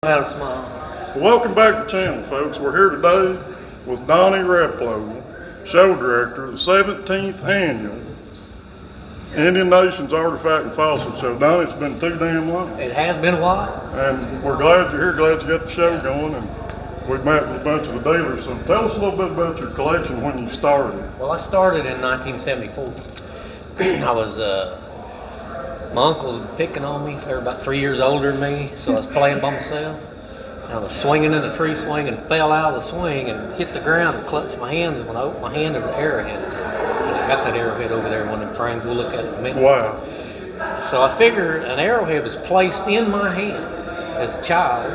How to smile. Welcome back to the channel, folks. We're here today with Donnie Replow, show director of the 17th Annual Indian Nations Artifact and Fossil Show. Donnie, it's been too damn long. It has been a while. And we're glad you're here, glad you got the show going, and we've met with a bunch of the dealers. So tell us a little bit about your collection when you started. Well, I started in 1974. I was, my uncles were picking on me. They were about 3 years older than me, so I was playing by myself. And I was swinging in the tree swing and fell out of the swing and hit the ground and clutched my hands. And when I opened my hand, there was an arrowhead. And I got that arrowhead over there in one of them frames. We'll look at it in a minute. Wow. So I figured an arrowhead was placed in my hand as a child.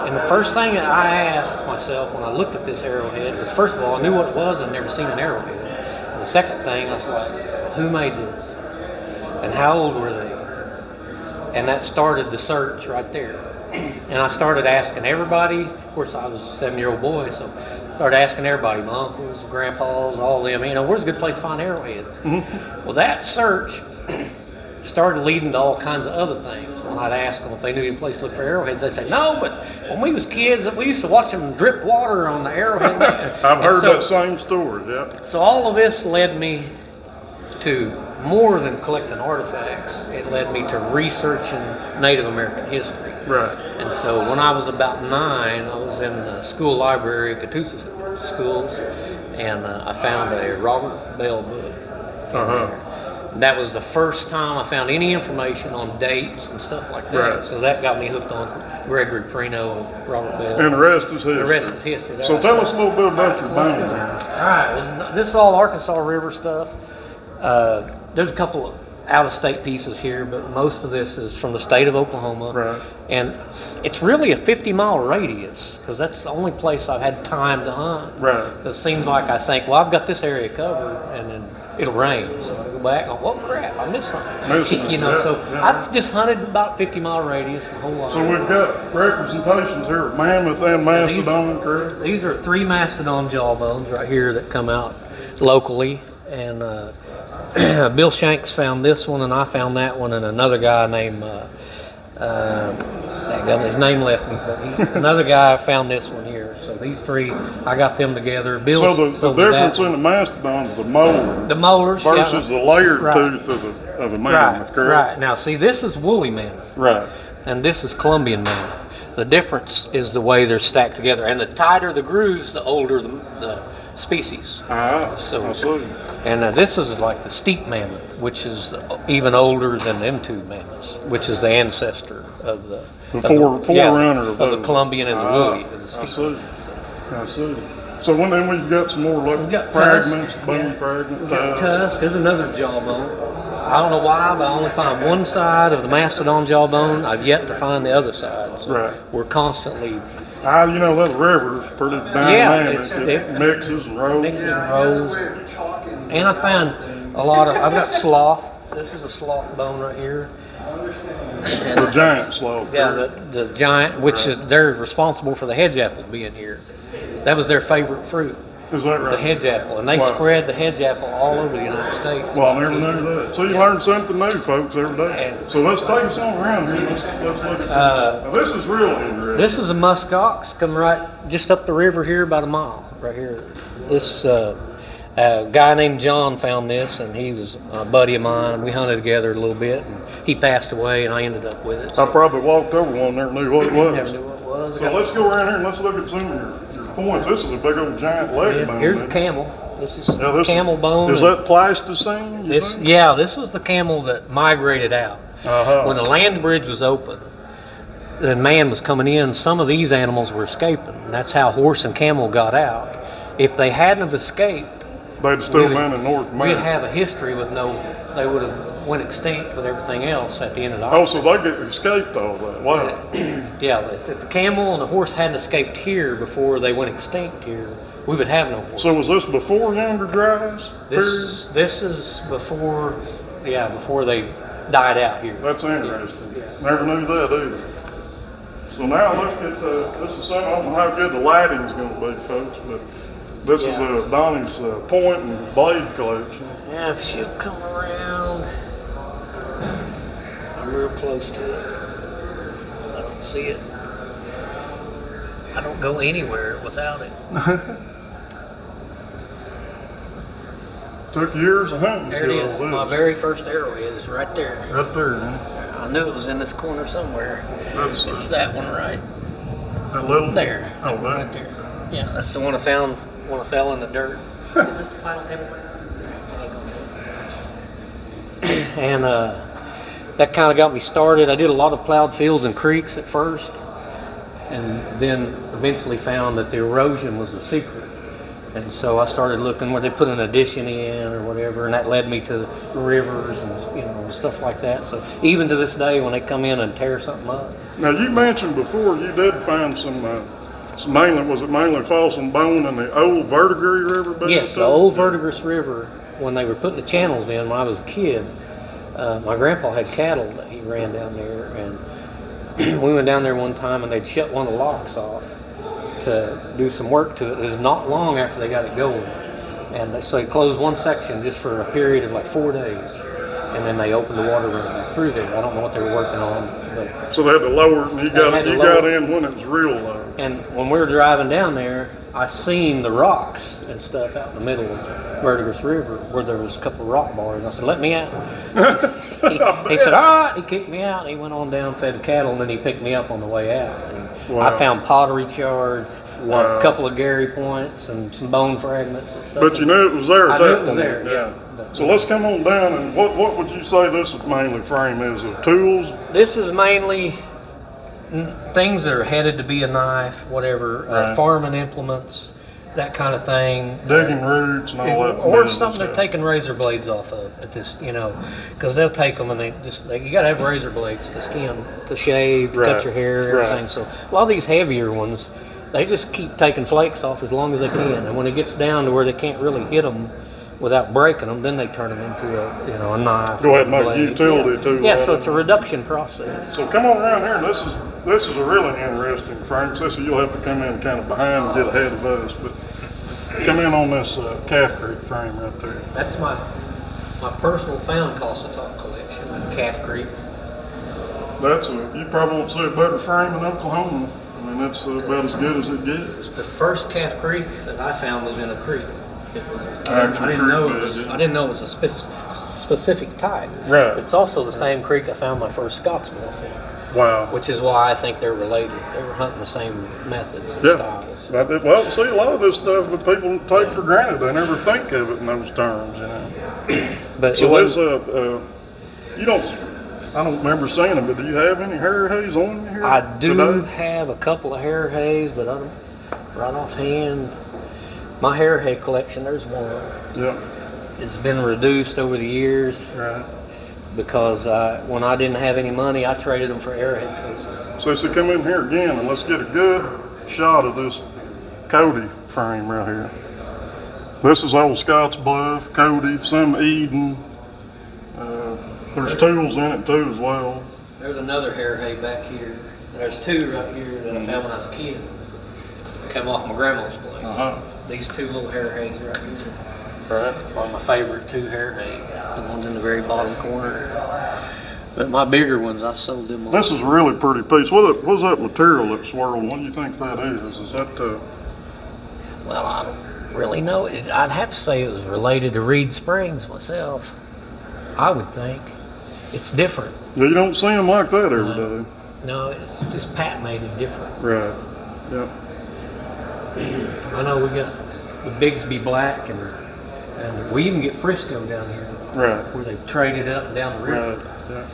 And the first thing that I asked myself when I looked at this arrowhead was, first of all, I knew what it was. I'd never seen an arrowhead. And the second thing, I was like, who made this? And how old were they? And that started the search right there. And I started asking everybody. Of course, I was a 7-year-old boy, so I started asking everybody, my uncles, grandpas, all of them, where's a good place to find arrowheads? Mm-hmm. Well, that search started leading to all kinds of other things. When I'd ask them if they knew any place to look for arrowheads, they'd say, no, but when we was kids, we used to watch them drip water on the arrowhead. I've heard that same story, yeah. So all of this led me to more than collecting artifacts. It led me to researching Native American history. Right. And so when I was about 9, I was in the school library at Catoosa Schools, and I found a Robert Bell book. And that was the first time I found any information on dates and stuff like that. Right. So that got me hooked on Gregory Prino and Robert Bell. And the rest is history. The rest is history. So tell us a little bit about your bones. All right. Well, this is all Arkansas River stuff. There's a couple of out-of-state pieces here, but most of this is from the state of Oklahoma. Right. And it's really a 50-mile radius, because that's the only place I've had time to hunt. Right. It seems like I think, well, I've got this area covered, and then it'll rain. So I go back and go, oh crap, I missed something. I've just hunted about 50-mile radius the whole lot. So we've got representations here of mammoth and mastodon, correct? These are 3 mastodon jawbones right here that come out locally, and Bill Shanks found this one, and I found that one, and another guy named his name left me, but another guy found this one here. So these 3, I got them together. So the difference in the mastodon is the molar. The molars versus the layered tooth of the mammoth, correct? Right. Now, see, this is woolly mammoth. Right. And this is Columbian mammoth. The difference is the way they're stacked together, and the tighter the grooves, the older the species. I see. And this is like the steep mammoth, which is even older than them 2 mammoths, which is the ancestor of the forerunner of the Columbian and the woolly. I see. So then we've got some more fragments, bone fragments. Tusk. There's another jawbone. I don't know why, but I only find one side of the mastodon jawbone. I've yet to find the other side. So right. We're constantly. That river is pretty dynamic. It mixes and rolls. And I found a lot of. I've got sloth. This is a sloth bone right here. The giant sloth. Yeah, the giant, which is they're responsible for the hedge apple being here. That was their favorite fruit. Is that right? The hedge apple, and they spread the hedge apple all over the United States. Well, I never knew that. So you learn something new, folks, every day. So let's take us on around here. Let's look at now, this is really interesting. This is a musk ox coming right just up the river here, about a mile, right here. This guy named John found this, and he was a buddy of mine, and we hunted together a little bit, and he passed away, and I ended up with it. So. I probably walked over one and never knew what it was. Never knew what it was. So let's go around here and let's look at some of your points. This is a big old giant leg bone. Here's a camel. This is camel bone. Is that plasticine? This is the camel that migrated out. When the land bridge was open, and man was coming in, some of these animals were escaping. And that's how horse and camel got out. If they hadn't have escaped, they'd still been in North America. We'd have a history with they would have went extinct with everything else at the end of the so they escaped all that. Wow. If the camel and the horse hadn't escaped here before they went extinct here, we would have no horse. So was this before Younger Dryas? This is before they died out here. That's interesting. Never knew that either. So now look at this is something, I don't know how good the lighting's going to be, folks, but this is Donnie's point and blade collection. Yeah, if she'll come around, I'm real close to it. I don't see it. I don't go anywhere without it. Took years of hunting. There it is. My very first arrowhead is right there. Right there, huh? I knew it was in this corner somewhere. It's that one right that little there. Oh, that one right there. Yeah, that's the one I found when I fell in the dirt. Is this the final table? And that kind of got me started. I did a lot of plowed fields and creeks at first, and then eventually found that the erosion was the secret. And so I started looking where they put an addition in or whatever, and that led me to rivers and stuff like that. So even to this day, when they come in and tear something up. Now you mentioned before you did find some mainly fossil bone in the old Verdigris River bed? Yes, the old Verdigris River. When they were putting the channels in when I was a kid, my grandpa had cattle that he ran down there, and we went down there one time and they'd shut one of the locks off to do some work to it. It was not long after they got it going, and so they closed one section just for a period of like 4 days, and then they opened the water run back through there. I don't know what they were working on, but so they had to lower it, and you got in when it was real low. And when we were driving down there, I seen the rocks and stuff out in the middle of Verdigris River where there was a couple of rock bars. I said, "Let me out." He said, "All right." He kicked me out. And he went on down, fed the cattle, and then he picked me up on the way out. And wow. I found pottery shards, wow. a couple of Gary points, and some bone fragments and stuff. But you knew it was there at that point. I knew it was there, yeah. So let's come on down, and what would you say this is mainly frame is? Of tools? This is mainly things that are headed to be a knife, whatever, right. Farming implements, that kind of thing. Digging roots and all that. Or something they're taking razor blades off of at this, because they'll take them and you got to have razor blades to skin, to shave, to cut your hair, everything. Right. So a lot of these heavier ones, they just keep taking flakes off as long as they can. And when it gets down to where they can't really hit them without breaking them, then they turn them into a knife. Go ahead and make a utility tool. Yeah, so it's a reduction process. So come on around here. This is a really interesting frame. So you'll have to come in kind of behind and get ahead of us, but come in on this Calf Creek frame right there. That's my personal found Cossatock collection, Calf Creek. You probably won't see a better frame in Oklahoma. I mean, that's about as good as it gets. The first Calf Creek that I found was in a creek. I didn't know it was a specific type. Right. It's also the same creek I found my first Scotsmouth in. Wow. Which is why I think they're related. They were hunting the same methods and styles. Well, see, a lot of this stuff that people take for granted, they never think of it in those terms, But so I don't remember seeing them, but do you have any hair hays on you here? I do today? have a couple of hair hays, but I don't, right offhand, my hair hay collection, there's one. Yeah. It's been reduced over the years. Right. Because when I didn't have any money, I traded them for arrowhead cases. So come in here again and let's get a good shot of this Cody frame right here. This is old Scott's Bluff, Cody, some Eden. There's tools in it too as well. There's another hair hay back here. There's two right here that I found when I was a kid. Came off my grandma's place. Uh-huh. These two little hair hays right here. Right. Are my favorite two hair hays. The ones in the very bottom corner. But my bigger ones, I sold them all. This is a really pretty piece. What's that material that's swirling? What do you think that is? Is that? Well, I don't really know. I'd have to say it was related to Reed Springs myself. I would think. It's different. Yeah, you don't see them like that every day. No, it's just Pat made it different. Right. Yeah. I know we got the Bigsby Black and we even get Frisco down here. Right. Where they traded up and down the river. Right.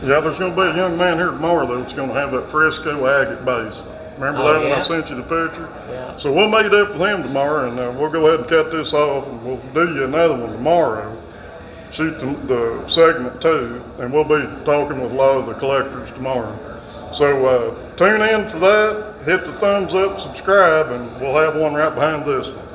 Yeah, there's going to be a young man here tomorrow that's going to have that Frisco agate base. Remember that when I sent you the picture? Yeah. So we'll meet up with him tomorrow, and we'll go ahead and cut this off, and we'll do you another one tomorrow. Shoot the segment 2, and we'll be talking with a lot of the collectors tomorrow. So tune in for that, hit the thumbs up, subscribe, and we'll have one right behind this one.